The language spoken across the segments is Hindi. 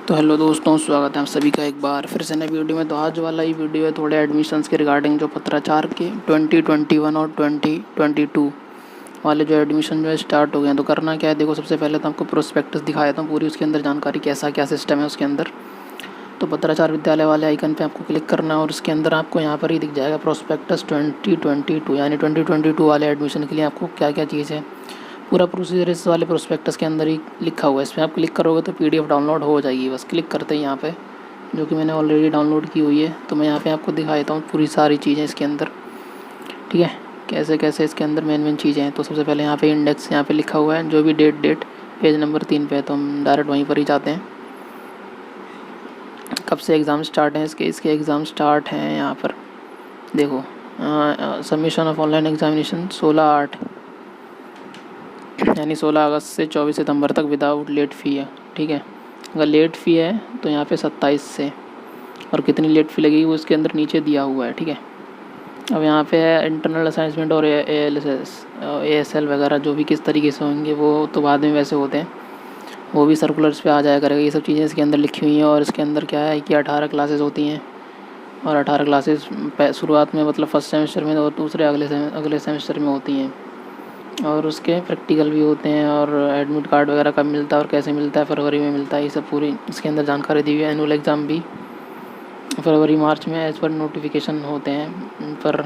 तो हेलो दोस्तों, स्वागत है आप सभी का एक बार फिर से नई वीडियो में। तो आज वाला ये वीडियो है थोड़े एडमिशन्स के रिगार्डिंग, जो पत्राचार के 2021 और 2022 वाले जो एडमिशन जो है स्टार्ट हो गए हैं। तो करना क्या है, देखो सबसे पहले तो आपको प्रोस्पेक्टस दिखा देता हूँ पूरी, उसके अंदर जानकारी कैसा क्या सिस्टम है उसके अंदर। तो पत्राचार विद्यालय वाले आइकन पे आपको क्लिक करना है और उसके अंदर आपको यहाँ पर ही दिख जाएगा प्रोस्पेक्टस 2022, यानी 2022 वाले एडमिशन के लिए आपको क्या क्या चीज़ है। पूरा प्रोसीजर इस वाले प्रोस्पेक्टस के अंदर ही लिखा हुआ है। इस पर आप क्लिक करोगे तो पीडीएफ डाउनलोड हो जाएगी, बस क्लिक करते ही यहाँ पे, जो कि मैंने ऑलरेडी डाउनलोड की हुई है। तो मैं यहाँ पे आपको दिखा देता हूँ पूरी सारी चीज़ें इसके अंदर, ठीक है, कैसे कैसे इसके अंदर मेन चीज़ें हैं। तो सबसे पहले यहाँ पे इंडेक्स यहाँ पे लिखा हुआ है, जो भी डेट पेज नंबर 3 पे है, तो हम डायरेक्ट वहीं पर ही जाते हैं। कब से एग्ज़ाम स्टार्ट हैं इसके एग्ज़ाम स्टार्ट हैं यहाँ पर देखो। सबमिशन ऑफ ऑनलाइन एग्जामिनेशन 16/8 यानी 16 अगस्त से 24 सितंबर तक विदाउट लेट फ़ी है, ठीक है। अगर लेट फ़ी है तो यहाँ पे 27 से, और कितनी लेट फ़ी लगेगी वो इसके अंदर नीचे दिया हुआ है, ठीक है। अब यहाँ पे है इंटरनल असाइनमेंट और ASL वगैरह जो भी किस तरीके से होंगे वो तो बाद में वैसे होते हैं, वो भी सर्कुलर्स पे आ जाया करेगा। ये सब चीज़ें इसके अंदर लिखी हुई हैं। और इसके अंदर क्या है कि 18 क्लासेस होती हैं, और 18 क्लासेस शुरुआत में मतलब फर्स्ट सेमेस्टर में, और दूसरे अगले सेमेस्टर में होती हैं। और उसके प्रैक्टिकल भी होते हैं, और एडमिट कार्ड वगैरह कब मिलता है और कैसे मिलता है, फरवरी में मिलता है। ये सब पूरी इसके अंदर जानकारी दी हुई है। एनुअल एग्ज़ाम भी फरवरी मार्च में एज़ पर नोटिफिकेशन होते हैं। पर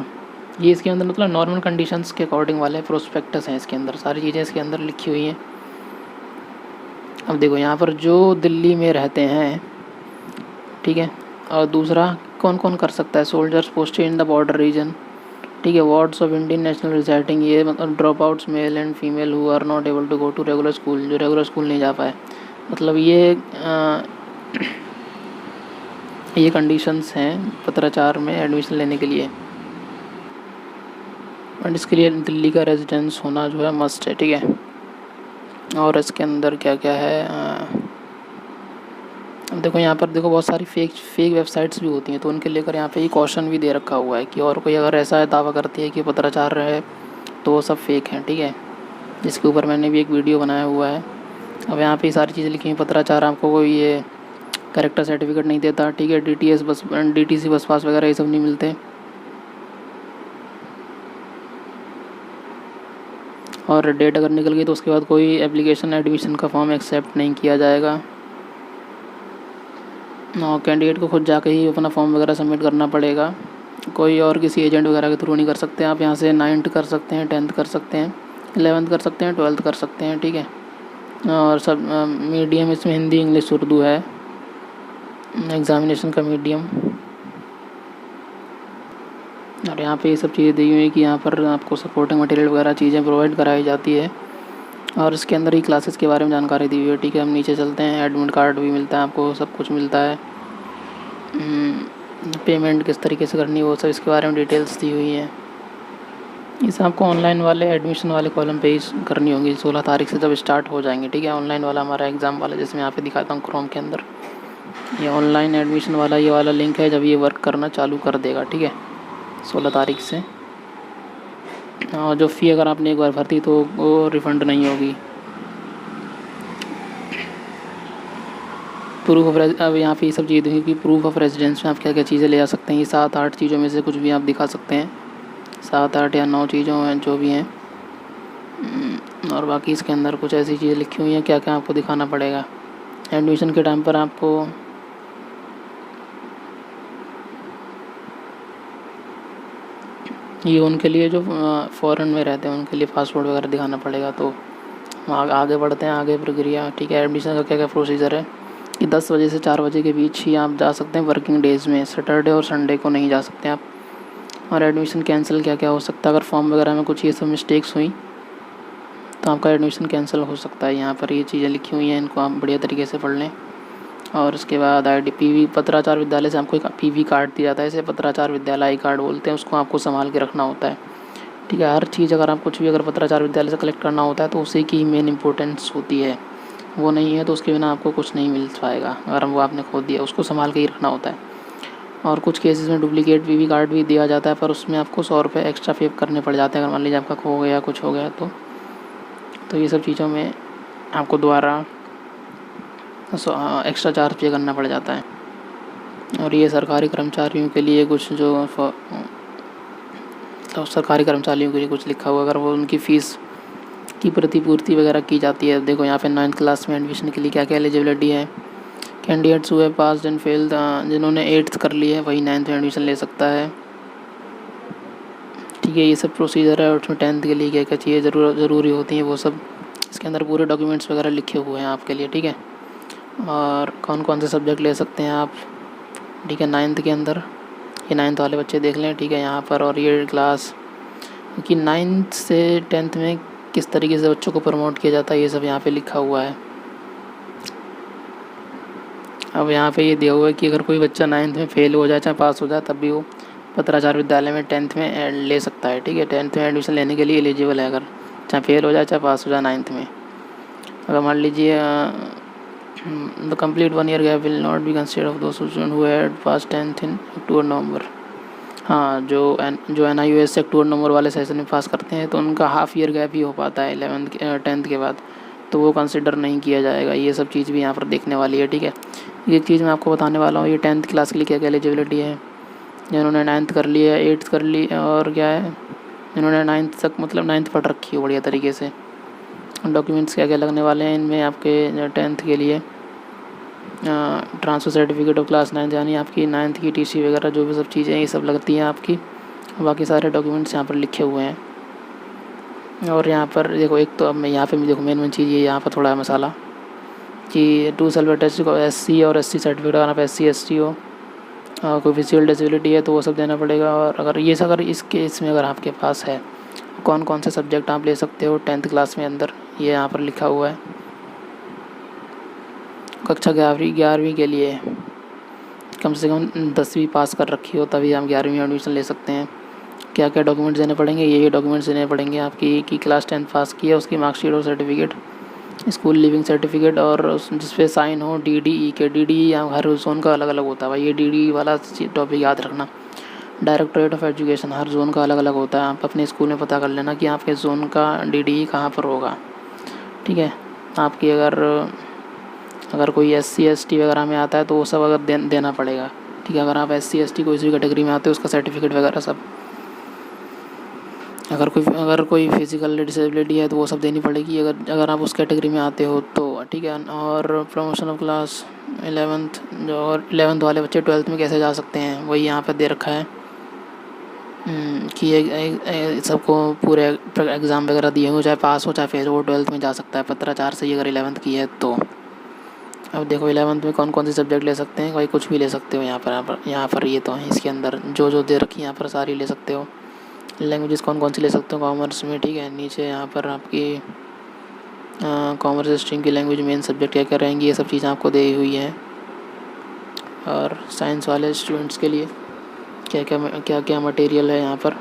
ये इसके अंदर मतलब नॉर्मल कंडीशंस के अकॉर्डिंग वाले प्रोस्पेक्टस हैं, इसके अंदर सारी चीज़ें इसके अंदर लिखी हुई हैं। अब देखो यहाँ पर जो दिल्ली में रहते हैं, ठीक है, और दूसरा कौन कौन कर सकता है, soldiers posted in the border region, ठीक है, wards of Indian national residing, ये मतलब dropouts male and female who are not able to go to regular school, जो रेगुलर स्कूल नहीं जा पाए, मतलब ये कंडीशंस हैं पत्राचार में एडमिशन लेने के लिए। और इसके लिए दिल्ली का रेजिडेंस होना जो है मस्ट है, ठीक है। और इसके अंदर क्या क्या है, अब देखो यहाँ पर देखो बहुत सारी फेक वेबसाइट्स भी होती हैं, तो उनके लेकर यहाँ पे ये क्वेश्चन भी दे रखा हुआ है कि और कोई अगर ऐसा है दावा करती है कि पत्राचार है तो वो सब फेक हैं, ठीक है। जिसके ऊपर मैंने भी एक वीडियो बनाया हुआ है। अब यहाँ पे सारी चीज़ें लिखी हैं। पत्राचार आपको कोई ये कैरेक्टर सर्टिफिकेट नहीं देता, ठीक है, DTC बस पास वगैरह ये सब नहीं मिलते। और डेट अगर निकल गई तो उसके बाद कोई एप्लीकेशन एडमिशन का फॉर्म एक्सेप्ट नहीं किया जाएगा। और कैंडिडेट को खुद जाके ही अपना फॉर्म वगैरह सबमिट करना पड़ेगा, कोई और किसी एजेंट वगैरह के थ्रू नहीं कर सकते। आप यहाँ से 9th कर सकते हैं, 10th कर सकते हैं, 11th कर सकते हैं, 12th कर सकते हैं, ठीक है। और सब मीडियम इसमें हिंदी, इंग्लिश, उर्दू है एग्ज़ामिनेशन का मीडियम। और यहाँ पे ये सब चीज़ें दी हुई है कि यहाँ पर आपको सपोर्टिंग मटेरियल वगैरह चीज़ें प्रोवाइड कराई जाती है। और इसके अंदर ही क्लासेस के बारे में जानकारी दी हुई है, ठीक है। हम नीचे चलते हैं। एडमिट कार्ड भी मिलता है आपको, सब कुछ मिलता है। पेमेंट किस तरीके से करनी है वो सब इसके बारे में डिटेल्स दी हुई है। इसे आपको ऑनलाइन वाले एडमिशन वाले कॉलम पे ही करनी होगी 16 तारीख से जब स्टार्ट हो जाएंगे, ठीक है। ऑनलाइन वाला हमारा एग्ज़ाम वाला, जैसे मैं यहाँ पे दिखाता हूँ क्रोम के अंदर, ये ऑनलाइन एडमिशन वाला ये वाला लिंक है, जब ये वर्क करना चालू कर देगा, ठीक है, 16 तारीख से। और जो फ़ी अगर आपने एक बार भरती तो वो रिफ़ंड नहीं होगी। प्रूफ ऑफ अब यहाँ पे ये सब चीज़ें देखिए कि प्रूफ ऑफ रेजिडेंस में आप क्या क्या चीज़ें ले आ सकते हैं। ये 7-8 चीज़ों में से कुछ भी आप दिखा सकते हैं, 7-8 या 9 चीज़ों में जो भी हैं। और बाकी इसके अंदर कुछ ऐसी चीज़ें लिखी हुई हैं क्या क्या आपको दिखाना पड़ेगा एडमिशन के टाइम पर। आपको ये उनके लिए जो फ़ॉरेन में रहते हैं उनके लिए पासपोर्ट वगैरह दिखाना पड़ेगा। तो आगे बढ़ते हैं, आगे प्रक्रिया, ठीक है। एडमिशन का क्या क्या प्रोसीजर है कि 10 बजे से 4 बजे के बीच ही आप जा सकते हैं वर्किंग डेज़ में, सैटरडे और संडे को नहीं जा सकते आप। और एडमिशन कैंसिल क्या क्या हो सकता है, अगर फॉर्म वगैरह में कुछ ये सब मिस्टेक्स हुई तो आपका एडमिशन कैंसिल हो सकता है। यहाँ पर ये चीज़ें लिखी हुई हैं, इनको आप बढ़िया तरीके से पढ़ लें। और उसके बाद PV पत्राचार विद्यालय से आपको एक PV कार्ड दिया जाता है, इसे पत्राचार विद्यालय आई कार्ड बोलते हैं, उसको आपको संभाल के रखना होता है, ठीक है। हर चीज़ अगर आप कुछ भी अगर पत्राचार विद्यालय से कलेक्ट करना होता है तो उसी की मेन इंपॉर्टेंस होती है, वो नहीं है तो उसके बिना आपको कुछ नहीं मिल पाएगा। अगर वो आपने खो दिया उसको संभाल के ही रखना होता है। और कुछ केसेस में डुप्लीकेट PV कार्ड भी दिया जाता है, पर उसमें आपको 100 रुपये एक्स्ट्रा पे करने पड़ जाते हैं अगर मान लीजिए आपका खो गया कुछ हो गया तो ये सब चीज़ों में आपको दोबारा एक्स्ट्रा चार्ज पे करना पड़ जाता है। और ये सरकारी कर्मचारियों के लिए कुछ जो तो सरकारी कर्मचारियों के लिए कुछ लिखा हुआ, अगर वो उनकी फ़ीस की प्रतिपूर्ति वगैरह की जाती है। देखो यहाँ पे 9th क्लास में एडमिशन के लिए क्या क्या एलिजिबिलिटी है। कैंडिडेट्स हुए पास एंड फेल, जिन्होंने 8th कर ली है वही 9th में एडमिशन ले सकता है। ठीक है, ये सब प्रोसीजर है। और उसमें 10th के लिए क्या क्या चीज़ें ज़रूरी होती हैं वो सब इसके अंदर पूरे डॉक्यूमेंट्स वगैरह लिखे हुए हैं आपके लिए। ठीक है, और कौन कौन से सब्जेक्ट ले सकते हैं आप। ठीक है, 9th के अंदर ये 9th वाले बच्चे देख लें। ठीक है, यहाँ पर और ये क्लास कि 9th से 10th में किस तरीके से बच्चों को प्रमोट किया जाता है ये सब यहाँ पे लिखा हुआ है। अब यहाँ पे ये दिया हुआ है कि अगर कोई बच्चा 9th में फेल हो जाए चाहे पास हो जाए तब भी वो पत्राचार विद्यालय में 10th में ले सकता है। ठीक है, 10th में एडमिशन लेने के लिए एलिजिबल है, अगर चाहे फेल हो जाए चाहे पास हो जाए 9th में। अगर मान लीजिए the complete 1 year gap will not be considered of those student who had pass 10th इन अक्टूबर नवंबर। हाँ, जो NIUS से अक्टूबर नवंबर वाले सेशन में पास करते हैं तो उनका हाफ ईयर गैप ही हो पाता है 10th के बाद, तो वो कंसिडर नहीं किया जाएगा। ये सब चीज़ भी यहाँ पर देखने वाली है। ठीक है, एक चीज़ मैं आपको बताने वाला हूँ, ये 10th क्लास के लिए क्या क्या एलिजिबिलिटी है। जिन्होंने 9th कर ली है, 8th कर ली, और क्या है जिन्होंने 9th तक मतलब 9th पढ़ रखी है बढ़िया तरीके से। डॉक्यूमेंट्स क्या क्या लगने वाले हैं इनमें आपके 10th के लिए। Transfer certificate of class 9th, यानी आपकी 9th की TC वगैरह जो भी सब चीज़ें ये सब लगती हैं आपकी। बाकी सारे डॉक्यूमेंट्स यहाँ पर लिखे हुए हैं। और यहाँ पर देखो, एक तो अब मैं यहाँ पे देखो मेन चीज़ ये यहाँ पर थोड़ा है मसाला कि 2 सेल्फ अटेस्टेड को SC और SC सर्टिफिकेट, अगर आप SC ST हो, कोई फिजिकल डिसेबिलिटी है तो वो सब देना पड़ेगा। और अगर इस केस में अगर आपके पास है कौन कौन से सब्जेक्ट आप ले सकते हो 10th क्लास में अंदर, ये यहाँ पर लिखा हुआ है। कक्षा 11वीं के लिए कम से कम 10वीं पास कर रखी हो तभी हम 11वीं में एडमिशन ले सकते हैं। क्या क्या डॉक्यूमेंट्स देने पड़ेंगे, ये डॉक्यूमेंट्स देने पड़ेंगे आपकी कि क्लास 10th पास की है, उसकी मार्कशीट और सर्टिफिकेट, स्कूल लिविंग सर्टिफिकेट, और जिस पे साइन हो DDE के। DDE हर जोन का अलग अलग होता है भाई, ये DDE वाला टॉपिक याद रखना। Directorate of education, her zone का अलग अलग होता है। आप अपने स्कूल में पता कर लेना कि आपके जोन का DDE कहाँ पर होगा। ठीक है, आपकी अगर कोई SC ST वगैरह में आता है तो वो सब अगर देना पड़ेगा। ठीक है, अगर आप SC ST कोई सी कैटेगरी में आते हो उसका सर्टिफिकेट वगैरह सब। अगर कोई फिजिकल डिसेबिलिटी है तो वो सब देनी पड़ेगी अगर आप उस कैटेगरी में आते हो तो। ठीक है, और प्रमोशन ऑफ क्लास 11th, जो और 11th वाले बच्चे 12th में कैसे जा सकते हैं वही यहाँ पर दे रखा है कि सबको पूरे एग्ज़ाम वगैरह दिए हो, चाहे पास हो चाहे फेल हो, 12th में जा सकता है पत्राचार से ही अगर 11th की है तो। अब देखो 11th में कौन कौन से सब्जेक्ट ले सकते हैं, भाई कुछ भी ले सकते हो यहाँ पर ये तो है इसके अंदर जो दे रखी है यहाँ पर सारी ले सकते हो। लैंग्वेजेस कौन कौन सी ले सकते हो कॉमर्स में। ठीक है, नीचे यहाँ पर आपकी कॉमर्स स्ट्रीम की लैंग्वेज मेन सब्जेक्ट क्या क्या रहेंगी ये सब चीज़ें आपको दी हुई हैं। और साइंस वाले स्टूडेंट्स के लिए क्या क्या मटेरियल है यहाँ पर।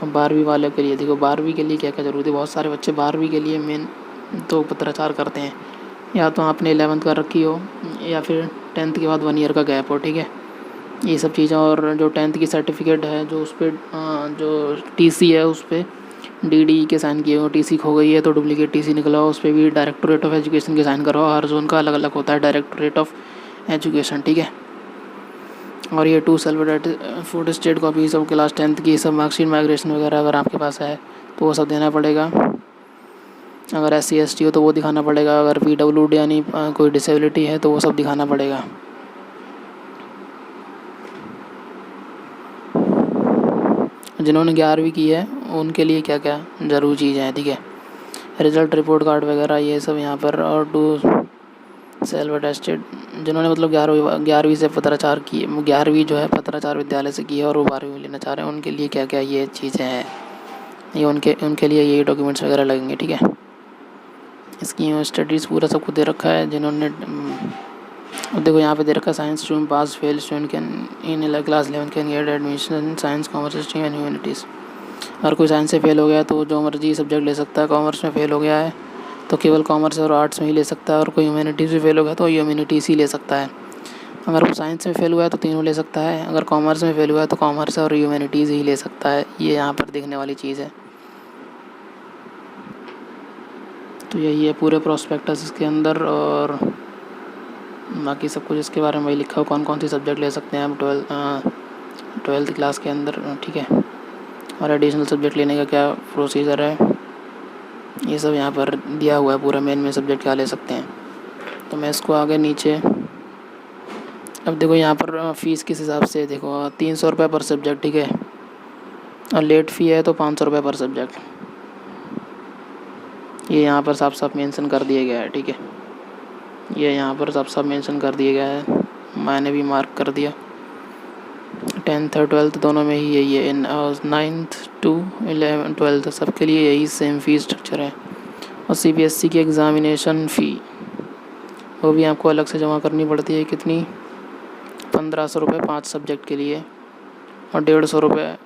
12वीं वाले के लिए देखो 12वीं के लिए क्या क्या ज़रूरत है। बहुत सारे बच्चे 12वीं के लिए मेन तो पत्राचार करते हैं, या तो आपने 11th कर रखी हो या फिर 10th के बाद 1 year का गैप हो। ठीक है, ये सब चीज़ें। और जो 10th की सर्टिफिकेट है जो उस पर जो TC है उस पर DDE के साइन किए हो, TC खो गई है तो डुप्लीकेट TC निकला हो, उस पर भी डायरेक्टोरेट ऑफ एजुकेशन के साइन करवाओ। हर जोन का अलग अलग होता है डायरेक्टोरेट ऑफ एजुकेशन। ठीक है, और ये 2 self attested copies of class 10th की सब मार्कशीट माइग्रेशन वगैरह अगर आपके पास है तो वो सब देना पड़ेगा। अगर SC ST हो तो वो दिखाना पड़ेगा। अगर PWD यानी कोई डिसेबिलिटी है तो वो सब दिखाना पड़ेगा। जिन्होंने 11वीं की है उनके लिए क्या क्या ज़रूरी चीज़ें हैं। ठीक है, रिज़ल्ट रिपोर्ट कार्ड वगैरह ये सब यहाँ पर। और 2 सेल्फ अटेस्टेड जिन्होंने मतलब 11वीं से पत्राचार की, 11वीं जो है पत्राचार विद्यालय से की है और वो 12वीं में लेना चाह रहे हैं, उनके लिए क्या क्या ये चीज़ें हैं, ये उनके लिए ये डॉक्यूमेंट्स वगैरह लगेंगे। ठीक है, इसकी स्टडीज़ पूरा सब कुछ दे रखा है। जिन्होंने देखो यहाँ पे दे रखा है science student pass fail student can in class 11 can get admission science commerce stream and humanities. अगर कोई साइंस से फेल हो गया तो जो मर्जी सब्जेक्ट ले सकता है। कॉमर्स में फेल हो गया है तो केवल कॉमर्स और आर्ट्स में ही ले सकता है, और कोई ह्यूमैनिटीज़ में फेल हो गया तो ह्यूमैनिटीज़ ही ले सकता है। अगर वो साइंस में फेल हुआ है तो तीनों ले सकता है, अगर कॉमर्स में फेल हुआ है तो कॉमर्स और ह्यूमैनिटीज़ ही ले सकता है। ये यहाँ पर देखने वाली चीज़ है। तो यही है पूरे प्रोस्पेक्टस इसके अंदर, और बाकी सब कुछ इसके बारे में वही लिखा हो, कौन कौन सी सब्जेक्ट ले सकते हैं आप ट्वेल्थ क्लास के अंदर, ठीक है, और एडिशनल सब्जेक्ट लेने का क्या प्रोसीजर है, ये सब यहाँ पर दिया हुआ है पूरा। मेन सब्जेक्ट क्या ले सकते हैं। तो मैं इसको आगे नीचे, अब देखो यहाँ पर फ़ीस किस हिसाब से, देखो 300 रुपये पर सब्जेक्ट, ठीक है, और लेट फ़ी है तो 500 रुपये पर सब्जेक्ट, ये यहाँ पर साफ साफ मेंशन कर दिया गया है, ठीक है, ये यहाँ पर साफ साफ मेंशन कर दिया गया है, मैंने भी मार्क कर दिया। 10th और 12th दोनों में ही यही है, 9th to 11 12th सबके लिए यही सेम फ़ी स्ट्रक्चर है। और CBSE की एग्ज़ामिनेशन फ़ी वो भी आपको अलग से जमा करनी पड़ती है, कितनी, 1500 रुपये 5 सब्जेक्ट के लिए, और 150 रुपये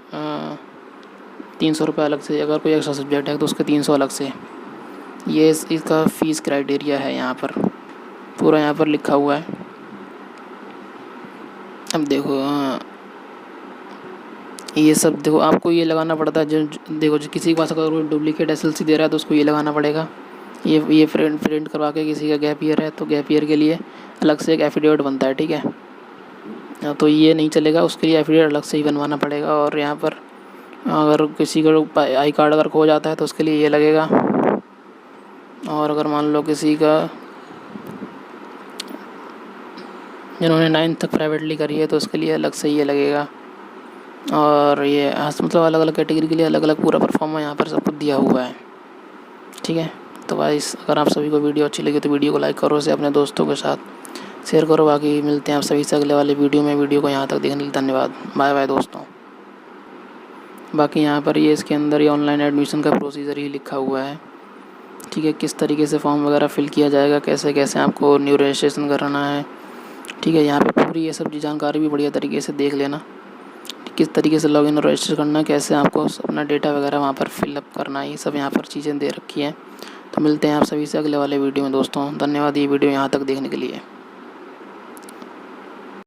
300 रुपये अलग से, अगर कोई एक्स्ट्रा सब्जेक्ट है तो उसके 300 अलग से। ये इसका फ़ीस क्राइटेरिया है, यहाँ पर पूरा यहाँ पर लिखा हुआ है। अब देखो ये सब देखो आपको ये लगाना पड़ता है, जो देखो जो किसी के पास अगर कोई डुप्लीकेट SLC दे रहा है तो उसको ये लगाना पड़ेगा। ये प्रिंट करवा के, किसी का गैप ईयर है तो गैप ईयर के लिए अलग से एक एफिडेविट बनता है, ठीक है, तो ये नहीं चलेगा, उसके लिए एफिडेविट अलग से ही बनवाना पड़ेगा। और यहाँ पर अगर किसी का आई कार्ड अगर खो जाता है तो उसके लिए ये लगेगा, और अगर मान लो किसी का जिन्होंने 9th तक प्राइवेटली करी है तो उसके लिए अलग से ये लगेगा। और ये मतलब अलग अलग कैटेगरी के लिए अलग अलग पूरा परफॉर्मा यहाँ पर सब कुछ दिया हुआ है, ठीक है। तो गाइस अगर आप सभी को वीडियो अच्छी लगी तो वीडियो को लाइक करो, उसे अपने दोस्तों के साथ शेयर करो। बाकी मिलते हैं आप सभी से अगले वाले वीडियो में। वीडियो को यहाँ तक देखने के लिए धन्यवाद, बाय बाय दोस्तों। बाकी यहाँ पर ये इसके अंदर ये ऑनलाइन एडमिशन का प्रोसीजर ही लिखा हुआ है, ठीक है, किस तरीके से फॉर्म वगैरह फिल किया जाएगा, कैसे कैसे आपको न्यू रजिस्ट्रेशन कराना है, ठीक है। यहाँ पे पूरी ये सब जानकारी भी बढ़िया तरीके से देख लेना, किस तरीके से लॉगिन और रजिस्टर करना, कैसे आपको अपना डेटा वगैरह वहाँ पर फिलअप करना है, ये सब यहाँ पर चीज़ें दे रखी हैं। तो मिलते हैं आप सभी से अगले वाले वीडियो में दोस्तों। धन्यवाद ये वीडियो यहाँ तक देखने के लिए।